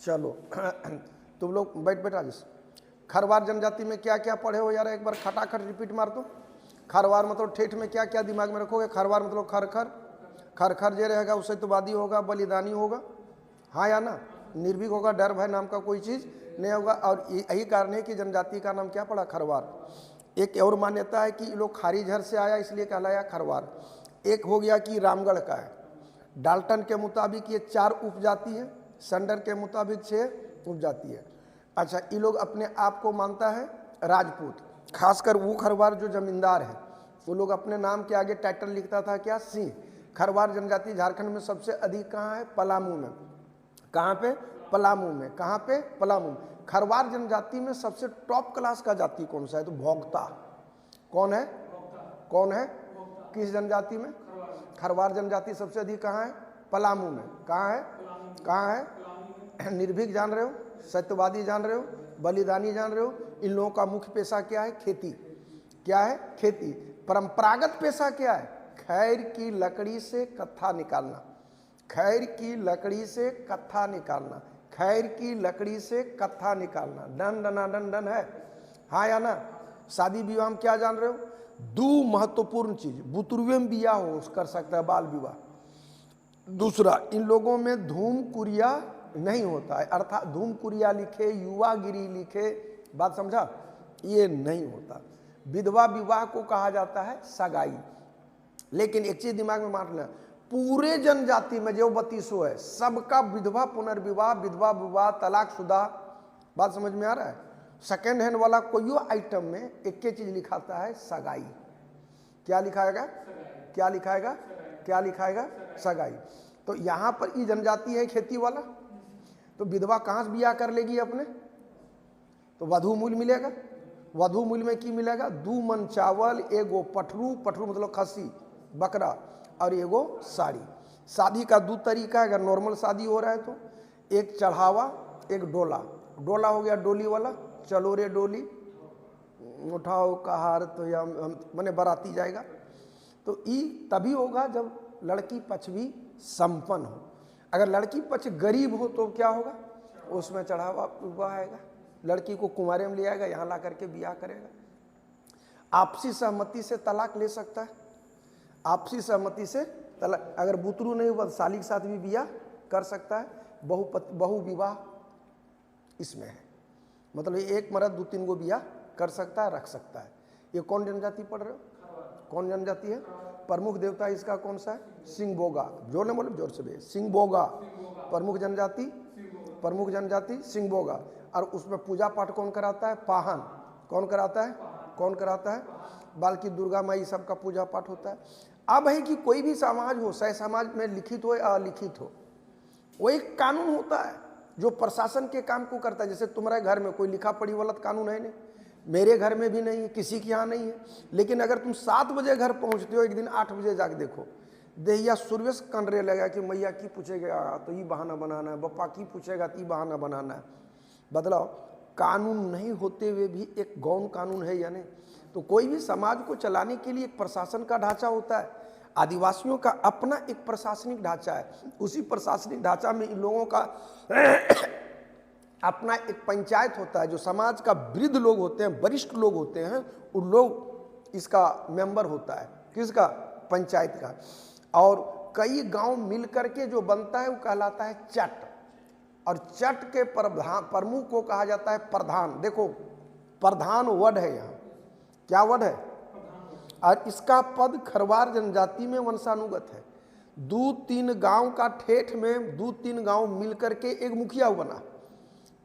चलो तुम लोग बैठ बैठा जिस खरवार जनजाति में क्या क्या पढ़े हो यार, एक बार खटाखट रिपीट मार दो। खरवार मतलब ठेठ में क्या क्या दिमाग में रखोगे? खरवार मतलब खरखर, खरखर जे रहेगा उससे तो वादी होगा, बलिदानी होगा, हाँ या ना? निर्भीक होगा, डर भय नाम का कोई चीज़ नहीं होगा। और यही कारण है कि जनजाति का नाम क्या पड़ा? खरवार। एक और मान्यता है कि ये लोग खारी झर से आया इसलिए कहलाया खरवार। एक हो गया कि रामगढ़ का है। डाल्टन के मुताबिक ये 4 उपजाति है, संडर के मुताबिक 6 उपजाति है। अच्छा, ये लोग अपने आप को मानता है राजपूत, खासकर वो खरवार जो जमींदार है वो लोग अपने नाम के आगे टाइटल लिखता था क्या? सिंह। खरवार जनजाति झारखंड में सबसे अधिक कहाँ है? पलामू में। कहाँ पे? पलामू में। कहाँ पे? पलामू। खरवार जनजाति में सबसे टॉप क्लास का जाति कौन सा है? तो भोक्ता। कौन है? कौन है? किस जनजाति में? खरवार जनजाति सबसे अधिक कहाँ है? पलामू में। कहाँ है? कहाँ है? निर्भीक जान रहे हो, सत्यवादी जान रहे हो, बलिदानी जान रहे हो। इन लोगों का मुख्य पेशा क्या है? खेती। क्या है? खेती। परंपरागत पेशा क्या है? खैर की लकड़ी से कत्था निकालना। खैर की लकड़ी से कत्था निकालना। खैर की लकड़ी से कत्था निकालना। डन डना डन डन है, हाँ या ना? शादी विवाह में क्या जान रहे हो? 2 महत्वपूर्ण चीज, बुतुर्वे में बिया हो कर सकता है, बाल विवाह। दूसरा, इन लोगों में धूम कुरिया नहीं होता है, अर्थात धूम कुरिया लिखे, युवागिरी लिखे, बात समझा? ये नहीं होता। विधवा विवाह को कहा जाता है सगाई। लेकिन एक चीज दिमाग में मार लेना, पूरे जनजाति में जो 3200 है सबका विधवा पुनर्विवाह, विधवा विवाह, तलाकशुदा, बात समझ में आ रहा है? सेकेंड हैंड वाला कोई आइटम में एक ही चीज लिखाता है सगाई। क्या लिखाएगा? क्या लिखाएगा? क्या लिखाएगा? सगाई। तो यहां पर ये जनजाति है खेती वाला, तो विधवा कहां से बियाह कर लेगी अपने? तो वधु मूल्य मिलेगा। वधु मूल्य में की मिलेगा? 2 मन चावल, एगो पठरू, पठरू मतलब खस्सी बकरा, और एगो साड़ी। शादी का 2 तरीका है। अगर नॉर्मल शादी हो रहा है तो एक चढ़ावा, एक डोला। डोला हो गया डोली वाला, चलो रे डोली, उठाओ कहार, तो या मैंने बाराती जाएगा। तो ये तभी होगा जब लड़की पक्ष भी संपन्न हो। अगर लड़की पक्ष गरीब हो तो क्या होगा? उसमें चढ़ावा हुआ आएगा, लड़की को कुंवारे में ले आएगा, यहाँ ला करके बियाह करेगा। आपसी सहमति से तलाक ले सकता है। आपसी सहमति से तलाक, अगर बुतरू नहीं हुआ साली के साथ भी बियाह कर सकता है। बहु विवाह इसमें है, मतलब एक मर्द 2-3 गो बियाह कर सकता है, रख सकता है। ये कौन जनजाति पढ़ रहे हो? कौन जनजाति है? प्रमुख देवता इसका कौन सा है? सिंहबोगा। जोर ने बोले, जोर से भी। सिंहबोगा प्रमुख जनजाति, प्रमुख जनजाति सिंहबोगा। और उसमें पूजा पाठ कौन कराता है? पाहन। कौन कराता है? कौन कराता है? बाल्की दुर्गा माई सबका पूजा पाठ होता है। अब है कि कोई भी समाज हो, सह समाज में लिखित हो या अलिखित हो, वो एक कानून होता है जो प्रशासन के काम को करता है। जैसे तुम्हारे घर में कोई लिखा पढ़ी वाला कानून है नहीं, मेरे घर में भी नहीं है, किसी के यहाँ नहीं है। लेकिन अगर तुम 7 बजे घर पहुँचते हो, एक दिन 8 बजे जाके देखो, देहिया सूर्य से कंडरे लगा कि मैया की पूछेगा तो ये बहाना बनाना है, बप्पा की पूछेगा तो ये बहाना बनाना है। बदलाव कानून नहीं होते हुए भी एक गौण कानून है या नहीं? तो कोई भी समाज को चलाने के लिए एक प्रशासन का ढांचा होता है। आदिवासियों का अपना एक प्रशासनिक ढांचा है। उसी प्रशासनिक ढांचा में इन लोगों का अपना एक पंचायत होता है। जो समाज का वृद्ध लोग होते हैं, वरिष्ठ लोग होते हैं, उन लोग इसका मेंबर होता है। किसका? पंचायत का। और कई गांव मिल करके जो बनता है वो कहलाता है चट। और चट के प्रमुख को कहा जाता है प्रधान। देखो, प्रधान वर्ड है यहाँ। क्या वर्ड है? और इसका पद खरवार जनजाति में वंशानुगत है। 2-3 गांव का ठेठ में 2-3 गांव मिलकर के एक मुखिया बना,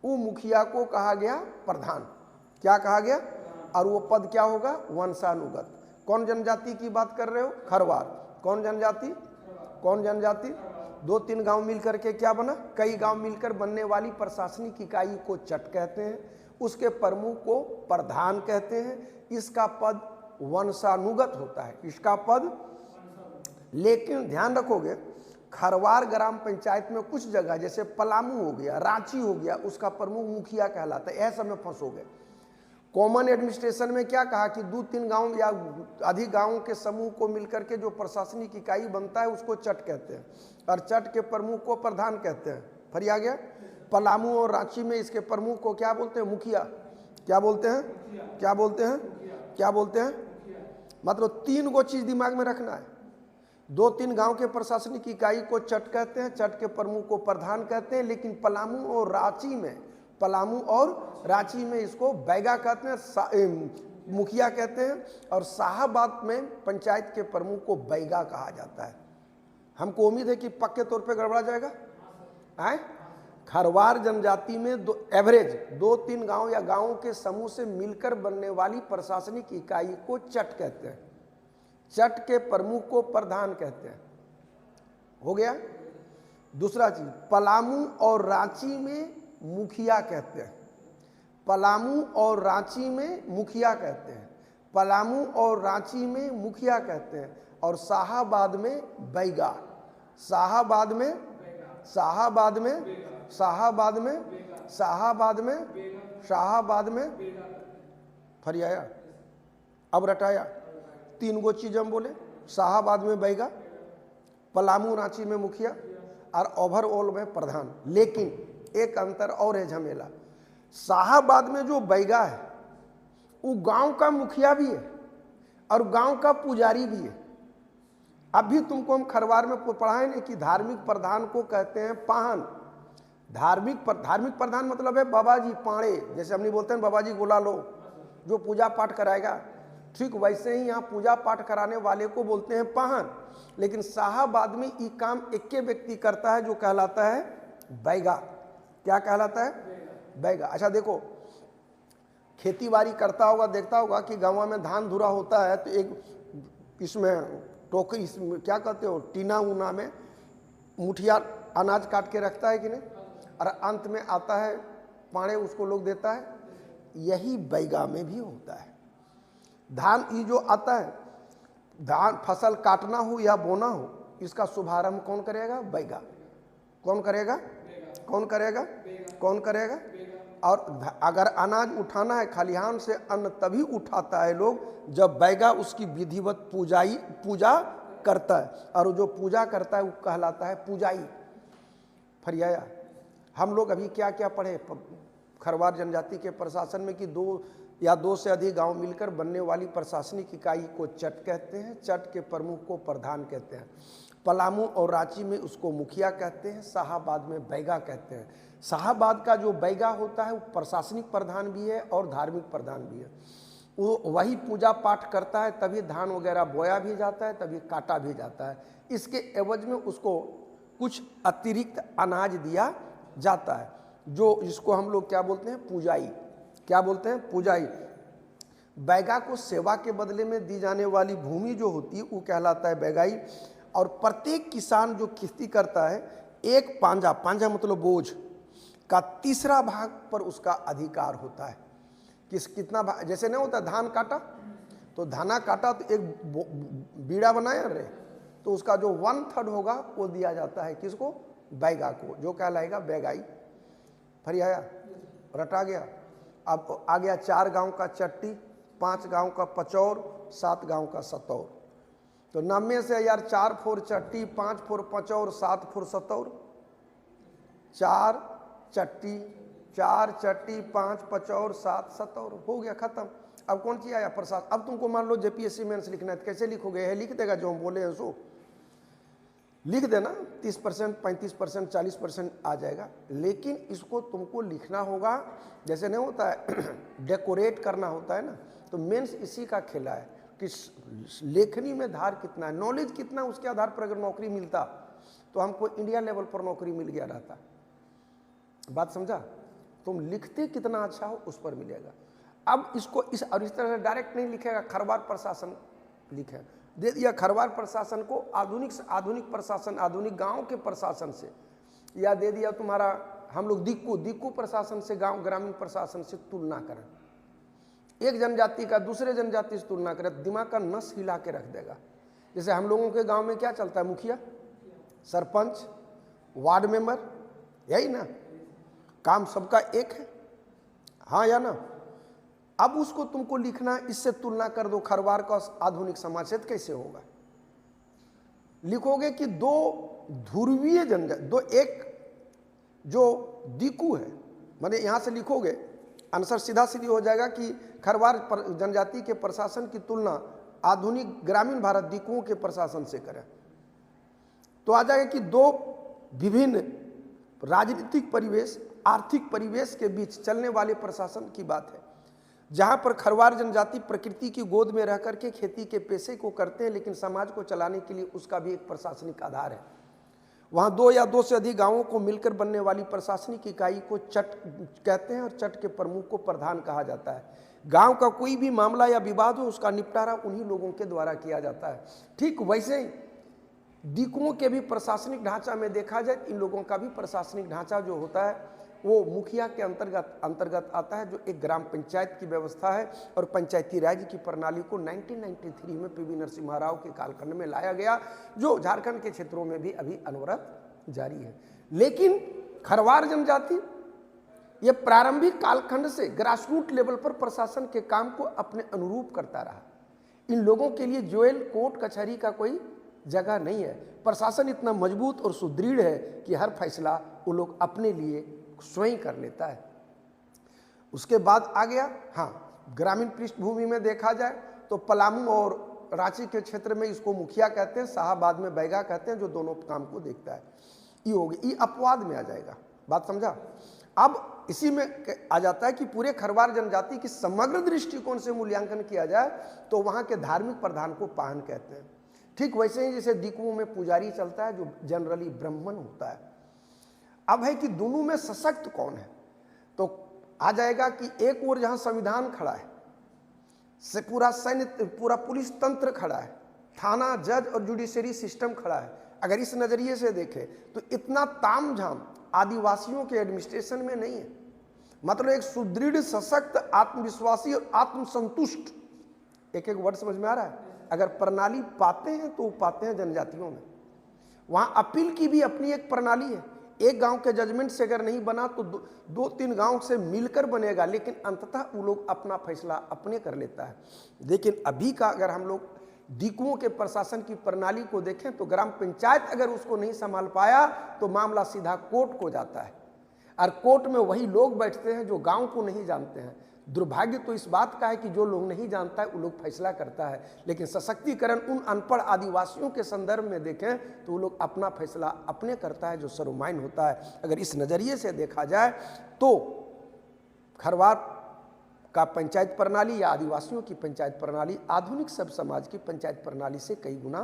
वो मुखिया को कहा गया प्रधान। क्या कहा गया? और वो पद क्या होगा? वंशानुगत। कौन जनजाति की बात कर रहे हो? खरवार। कौन जनजाति? कौन जनजाति? 2-3 गांव मिलकर के क्या बना? कई गांव मिलकर बनने वाली प्रशासनिक इकाई को चट कहते हैं। उसके प्रमुख को प्रधान कहते हैं। इसका पद वंशानुगत होता है, इसका पद। लेकिन ध्यान रखोगे, खरवार ग्राम पंचायत में कुछ जगह जैसे पलामू हो गया, रांची हो गया, उसका प्रमुख मुखिया कहलाता है। ऐसा में फंसोगे। कॉमन एडमिनिस्ट्रेशन में क्या कहा कि 2-3 गांव या अधिक गांवों के समूह को मिलकर के जो प्रशासनिक इकाई बनता है उसको चट कहते हैं, और चट के प्रमुख को प्रधान कहते हैं। फरिया गया? पलामू और रांची में इसके प्रमुख को क्या बोलते हैं? मुखिया। क्या बोलते हैं? क्या बोलते हैं? क्या बोलते हैं? मतलब 3 गो चीज दिमाग में रखना है। 2-3 गांव के प्रशासनिक इकाई को चट कहते हैं, चट के प्रमुख को प्रधान कहते हैं, लेकिन पलामू और रांची में इसको बैगा कहते हैं, मुखिया कहते हैं, और शाहाबाद में पंचायत के प्रमुख को बैगा कहा जाता है। हमको उम्मीद है कि पक्के तौर पे गड़बड़ा जाएगा। आए खरवार जनजाति में एवरेज 2-3 गांव या गांवों के समूह से मिलकर बनने वाली प्रशासनिक इकाई को चट कहते हैं, चट के प्रमुख को प्रधान कहते हैं। हो गया। दूसरा चीज, पलामू और रांची में मुखिया कहते हैं। पलामू और रांची में मुखिया कहते हैं, पलामू और रांची में मुखिया कहते हैं, और शाहाबाद में बैगा। शाहाबाद में फरियाया। अब रटाया। 3 गो चीज हम बोले, शाहाबाद में बैगा, पलामू रांची में मुखिया, और ओवरऑल में प्रधान। लेकिन एक अंतर और है, झमेला। शाहाबाद में जो बैगा है वो गांव का मुखिया भी है और गांव का पुजारी भी है। अभी तुमको हम खरवार में पढ़ाए नहीं कि धार्मिक प्रधान को कहते हैं पाहन। धार्मिक प्रधान मतलब है बाबा जी पाड़े, जैसे हम नहीं बोलते हैं बाबा जी गोला लो, जो पूजा पाठ कराएगा। ठीक वैसे ही यहाँ पूजा पाठ कराने वाले को बोलते हैं पाहन। लेकिन शाहाबाद में ये काम एक के व्यक्ति करता है जो कहलाता है बैगा। क्या कहलाता है? बैगा। अच्छा देखो, खेती बाड़ी करता होगा, देखता होगा कि गाँव में धान धुरा होता है तो एक इसमें टोकरी, इसमें क्या कहते हो, टीना उना में मुठिया अनाज काट के रखता है कि नहीं, और अंत में आता है पाड़े, उसको लोग देता है। यही बैगा में भी होता है। धान ये जो आता है, धान फसल काटना हो या बोना हो, इसका शुभारंभ कौन करेगा? बैगा। कौन करेगा? कौन करेगा? कौन करेगा? और अगर अनाज उठाना है खलिहान से, अन्न तभी उठाता है लोग जब बैगा उसकी विधिवत पूजा करता है, और जो पूजा करता है वो कहलाता है पूजाई। फरियाया। हम लोग अभी क्या क्या पढ़े खरवार जनजाति के प्रशासन में कि 2 या 2 से अधिक गांव मिलकर बनने वाली प्रशासनिक इकाई को चट कहते हैं, चट के प्रमुख को प्रधान कहते हैं। पलामू और रांची में उसको मुखिया कहते हैं, शाहाबाद में बैगा कहते हैं। शाहाबाद का जो बैगा होता है वो प्रशासनिक प्रधान भी है और धार्मिक प्रधान भी है। वो वही पूजा पाठ करता है, तभी धान वगैरह बोया भी जाता है, तभी काटा भी जाता है। इसके एवज में उसको कुछ अतिरिक्त अनाज दिया जाता है, जो इसको हम लोग क्या बोलते हैं? पूजाई। क्या बोलते हैं? पूजाई। बैगा को सेवा के बदले में दी जाने वाली भूमि जो होती है वो कहलाता है बैगाई। और प्रत्येक किसान जो खेती करता है, एक पांजा मतलब बोझ का 3रा भाग पर उसका अधिकार होता है। कितना भाग? जैसे नहीं होता धान काटा तो धाना काटा तो एक बीड़ा बनाया रे, तो उसका जो 1/3 होगा वो दिया जाता है किसको? बैगा को, जो कहलाएगा बैगाई। फरियाया। रटा गया। अब आ गया 4 गांव का चट्टी, 5 गांव का पचौर, 7 गांव का सतौर। तो 90 से यार 4 फोर चट्टी, 5 फोर पचौर, 7 फोर सतौर। 4 चट्टी, 5 पचौर, 7 सतौर। हो गया, खत्म। अब कौन सी आया? प्रसाद। अब तुमको मान लो जेपीएससी मेंस लिखना है तो कैसे लिखोगे? यह लिख देगा जो हम बोले हैं सो लिख देना। 30%, 35%, 40% आ जाएगा। लेकिन इसको तुमको लिखना होगा, जैसे नहीं होता है डेकोरेट करना होता है ना, तो मेंस इसी का खेला है कि लेखनी में धार कितना है, नॉलेज कितना, उसके आधार पर अगर नौकरी मिलता तो हमको इंडिया लेवल पर नौकरी मिल गया रहता। बात समझा? तुम लिखते कितना अच्छा हो उस पर मिलेगा। अब इसको इस तरह से डायरेक्ट नहीं लिखेगा, खरवार प्रशासन लिखे, दे दिया खरवार प्रशासन को आधुनिक प्रशासन, आधुनिक गांव के प्रशासन से, या दे दिया तुम्हारा हम लोग दिक्कू प्रशासन से, गांव ग्रामीण प्रशासन से तुलना करें। एक जनजाति का दूसरे जनजाति से तुलना करें, दिमाग का नस हिला के रख देगा। जैसे हम लोगों के गांव में क्या चलता है? मुखिया, सरपंच, वार्ड मेंबर, यही ना काम सबका एक है, हाँ या ना? अब उसको तुमको लिखना, इससे तुलना कर दो खरवार का आधुनिक समाज से, कैसे होगा? लिखोगे कि 2 ध्रुवीय जनजाति, एक जो दीकू है, मैंने यहाँ से लिखोगे आंसर सीधा सीधी हो जाएगा कि खरवार जनजाति के प्रशासन की तुलना आधुनिक ग्रामीण भारत दीकुओं के प्रशासन से करें तो आ जाएगा कि दो विभिन्न राजनीतिक परिवेश, आर्थिक परिवेश के बीच चलने वाले प्रशासन की बात है। जहां पर खरवार जनजाति प्रकृति की गोद में रह करके खेती के पेशे को करते हैं, लेकिन समाज को चलाने के लिए उसका भी एक प्रशासनिक आधार है। वहाँ 2 या 2 से अधिक गांवों को मिलकर बनने वाली प्रशासनिक इकाई को चट कहते हैं और चट के प्रमुख को प्रधान कहा जाता है। गांव का कोई भी मामला या विवाद हो उसका निपटारा उन्हीं लोगों के द्वारा किया जाता है। ठीक वैसे ही दीकुओं के भी प्रशासनिक ढांचा में देखा जाए, इन लोगों का भी प्रशासनिक ढांचा जो होता है वो मुखिया के अंतर्गत आता है, जो एक ग्राम पंचायत की व्यवस्था है। और पंचायती राज की प्रणाली को 1993 में पीवी नरसिम्हा राव के कालखंड में लाया गया, जो झारखंड के क्षेत्रों में भी अभी अनवरत जारी है। लेकिन खरवार जनजाति ये प्रारंभिक कालखंड से ग्रासरूट लेवल पर प्रशासन के काम को अपने अनुरूप करता रहा। इन लोगों के लिए जेल, कोर्ट, कचहरी का कोई जगह नहीं है। प्रशासन इतना मजबूत और सुदृढ़ है कि हर फैसला वो लोग अपने लिए स्वयं कर लेता है। उसके बाद आ गया ग्रामीण पृष्ठभूमि में देखा जाए तो पलामू और रांची के क्षेत्र में इसको मुखिया कहते हैं, शाहबाद में बैगा कहते हैं, जो दोनों काम को देखता है। ये हो गया, ये अपवाद में आ जाएगा, बात समझा। अब इसी में आ जाता है कि पूरे खरवार जनजाति की समग्र दृष्टिकोण से मूल्यांकन किया जाए तो वहाँ के धार्मिक प्रधान को पाहन कहते हैं। ठीक वैसे ही जैसे दीकुओं में पुजारी चलता है, जो जनरली ब्राह्मण होता है। अब है कि दोनों में सशक्त कौन है, तो आ जाएगा कि एक ओर जहां संविधान खड़ा है, से पूरा सैन्य, पूरा पुलिस तंत्र खड़ा है, थाना, जज और जुडिशरी सिस्टम खड़ा है। अगर इस नजरिए से देखें तो इतना तामझाम आदिवासियों के एडमिनिस्ट्रेशन में नहीं है। मतलब एक सुदृढ़, सशक्त, आत्मविश्वासी और आत्मसंतुष्ट, एक एक वर्ड समझ में आ रहा है, अगर प्रणाली पाते हैं तो पाते हैं जनजातियों में। वहां अपील की भी अपनी एक प्रणाली है। एक गांव के जजमेंट से अगर नहीं बना तो 2-3 गांव से मिलकर बनेगा, लेकिन अंततः वो लोग अपना फैसला अपने कर लेता है। लेकिन अभी का अगर हम लोग दीकुओं के प्रशासन की प्रणाली को देखें तो ग्राम पंचायत अगर उसको नहीं संभाल पाया तो मामला सीधा कोर्ट को जाता है, और कोर्ट में वही लोग बैठते हैं जो गांव को नहीं जानते हैं। दुर्भाग्य तो इस बात का है कि जो लोग नहीं जानता है वो लोग फैसला करता है। लेकिन सशक्तिकरण उन अनपढ़ आदिवासियों के संदर्भ में देखें तो वो लोग अपना फैसला अपने करता है, जो सर्वमान्य होता है। अगर इस नज़रिए से देखा जाए तो खरवार का पंचायत प्रणाली या आदिवासियों की पंचायत प्रणाली आधुनिक सब समाज की पंचायत प्रणाली से कई गुना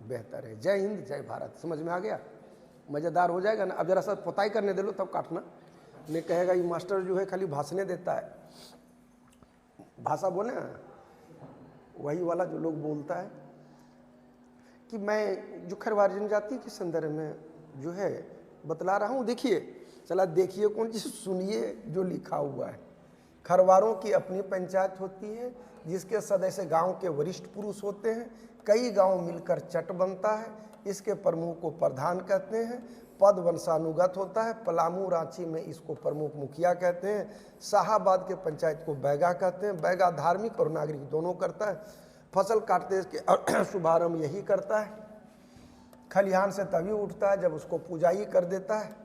बेहतर है। जय हिंद, जय भारत। समझ में आ गया? मज़ेदार हो जाएगा ना। अब जरा सा पोताई करने दे लो तब काटना, नहीं कहेगा ये मास्टर जो है खाली भाषणें देता है। भाषा बोले वही वाला जो लोग बोलता है कि मैं जो खरवार जनजाति के संदर्भ में जो है बतला रहा हूँ। देखिए, चला देखिए कौन चीज़, सुनिए जो लिखा हुआ है। खरवारों की अपनी पंचायत होती है जिसके सदस्य गांव के वरिष्ठ पुरुष होते हैं। कई गांव मिलकर चट बनता है, इसके प्रमुख को प्रधान कहते हैं। पद वंशानुगत होता है। पलामू, रांची में इसको प्रमुख मुखिया कहते हैं। शाहबाद के पंचायत को बैगा कहते हैं। बैगा धार्मिक और नागरिक दोनों करता है। फसल काटते के शुभारंभ यही करता है। खलिहान से तभी उठता है जब उसको पुजाई कर देता है।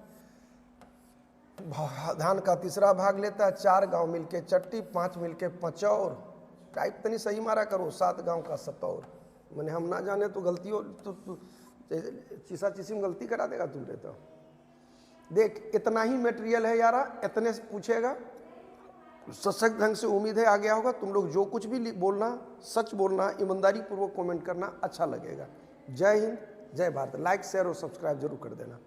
धान का तीसरा भाग लेता है। 4 गांव मिलके चट्टी, 5 मिलके पचौर। टाइप तनी सही मारा करो, 7 गांव का सतौर। मैंने हम ना जाने तो गलती हो तो चीसा चीसी में गलती करा देगा तुमने। तो देख, इतना ही मटेरियल है यारा, इतने से पूछेगा। सशक्त ढंग से उम्मीद है आ गया होगा। तुम लोग जो कुछ भी बोलना, सच बोलना, ईमानदारी पूर्वक कमेंट करना, अच्छा लगेगा। जय हिंद, जय भारत। लाइक, शेयर और सब्सक्राइब जरूर कर देना।